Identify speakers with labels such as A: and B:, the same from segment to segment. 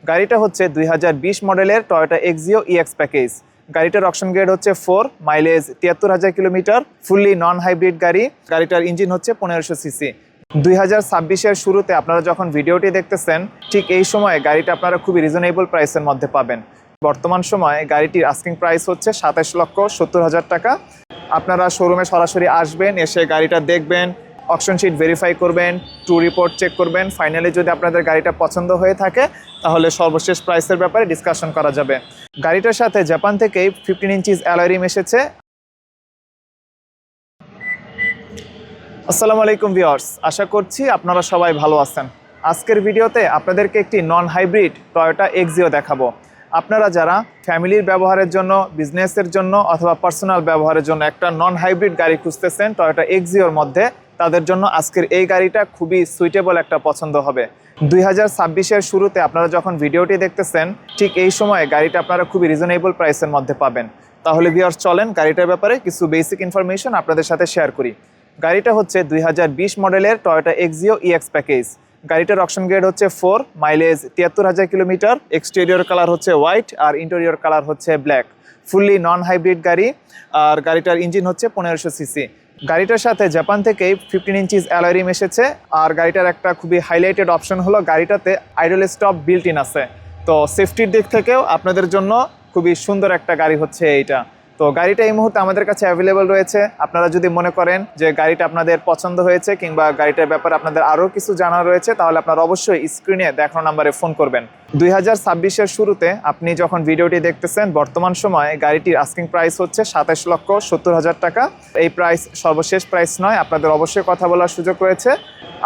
A: গাড়িটা হচ্ছে 2020 মডেলের টয়োটা এক্সিও ইএক্স প্যাকেজ। গাড়িটার অকশন গ্রেড হচ্ছে 4, mileage 73,000 kilometre, fully non hybrid গাড়ি। গাড়িটার ইঞ্জিন হচ্ছে 1500 সিসি। 2026-এর শুরুতে আপনারা যখন ভিডিওটি দেখতেছেন ঠিক এই সময়ে গাড়িটা আপনারা খুবই রিজনেবল প্রাইসের মধ্যে পাবেন। বর্তমান সময়ে গাড়িটির আস্কিং প্রাইস হচ্ছে 27,70,000 টাকা। আপনারা শোরুমে সরাসরি আসবেন, এসে গাড়িটা দেখবেন, অকশন শিট ভেরিফাই করবেন, টু রিপোর্ট চেক করবেন। ফাইনালি যদি আপনাদের গাড়িটা পছন্দ হয়ে থাকে তাহলে সর্বশেষ প্রাইসের ব্যাপারে ডিসকাশন করা যাবে। গাড়িটার সাথে জাপান থেকেই 15 ইঞ্চিস অ্যালয় রিম এসেছে। আসসালামু আলাইকুম ভিউয়ার্স, আশা করছি আপনারা সবাই ভালো আছেন। আজকের ভিডিওতে আপনাদেরকে একটি নন হাইব্রিড টয়োটা এক্সিও দেখাবো। আপনারা যারা ফ্যামিলির ব্যবহারের জন্য, বিজনেসের জন্য অথবা পার্সোনাল ব্যবহারের জন্য একটা নন হাইব্রিড গাড়ি খুঁজতেছেন টয়োটা এক্সিওর মধ্যে, তাদের জন্য আজকের এই গাড়িটা খুবই সুইটেবল একটা পছন্দ হবে। 2026-এর শুরুতে আপনারা যখন ভিডিওটি দেখতেছেন ঠিক এই সময়ে গাড়িটা আপনারা খুবই রিজনেবল প্রাইসের মধ্যে পাবেন। তাহলে ভিউয়ার্স চলেন গাড়িটার ব্যাপারে কিছু বেসিক ইনফরমেশন আপনাদের সাথে শেয়ার করি। গাড়িটা হচ্ছে 2020 মডেলের টয়োটা এক্সিও ইএক্স প্যাকেজ। গাড়িটার অকশন গ্রেড হচ্ছে 4, মাইলেজ 73,000 কিলোমিটার, এক্সটেরিয়র কালার হচ্ছে হোয়াইট আর ইন্টেরিয়র কালার হচ্ছে ব্ল্যাক। ফুললি নন হাইব্রিড গাড়ি আর গাড়িটার ইঞ্জিন হচ্ছে 1500 সিসি। গাড়িটার সাথে জাপান থেকেই 15 ইঞ্চিস অ্যালয় রিম এসেছে। আর গাড়িটার একটা খুবই হাইলাইটেড অপশন হলো গাড়িটাতে আইডল স্টপ বিল্ট ইন আছে। তো সেফটির দিক থেকেও আপনাদের জন্য খুবই সুন্দর একটা গাড়ি হচ্ছে এইটা। তো গাড়িটা এই মুহূর্তে আমাদের কাছে অ্যাভেলেবল রয়েছে। আপনারা যদি মনে করেন যে গাড়িটা আপনাদের পছন্দ হয়েছে কিংবা গাড়িটার ব্যাপারে আপনাদের আরও কিছু জানা রয়েছে তাহলে আপনারা অবশ্যই স্ক্রিনে দেখানো নাম্বারে ফোন করবেন। 2026-এর শুরুতে আপনি যখন ভিডিওটি দেখতেছেন বর্তমান সময়ে গাড়িটির আস্কিং প্রাইস হচ্ছে 27,70,000 টাকা। এই প্রাইস সর্বশেষ প্রাইস নয়, আপনাদের অবশ্যই কথা বলার সুযোগ রয়েছে।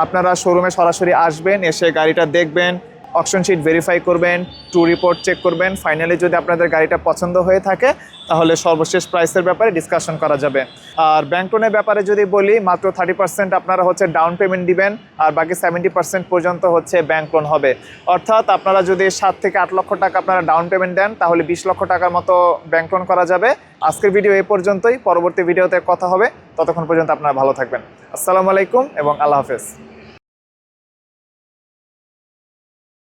A: আপনারা শোরুমে সরাসরি আসবেন, এসে গাড়িটা দেখবেন, অকশন শিট ভেরিফাই করবেন, টু রিপোর্ট চেক করবেন। ফাইনালি যদি আপনাদের গাড়িটা পছন্দ হয়ে থাকে তাহলে সর্বশেষ প্রাইসের ব্যাপারে ডিসকাশন করা যাবে। আর ব্যাংক লোনের ব্যাপারে যদি বলি, মাত্র 30% আপনারা হচ্ছে ডাউন পেমেন্ট দিবেন আর বাকি 70% পর্যন্ত হচ্ছে ব্যাংক লোন হবে। অর্থাৎ আপনারা যদি 7 থেকে 8 লক্ষ টাকা আপনারা ডাউন পেমেন্ট দেন তাহলে 20 লক্ষ টাকার মতো ব্যাংক লোন করা যাবে। আজকের ভিডিও এই পর্যন্তই, পরবর্তী ভিডিওতে কথা হবে। ততক্ষণ পর্যন্ত আপনারা ভালো থাকবেন। আসসালামু আলাইকুম এবং আল্লাহ হাফেজ।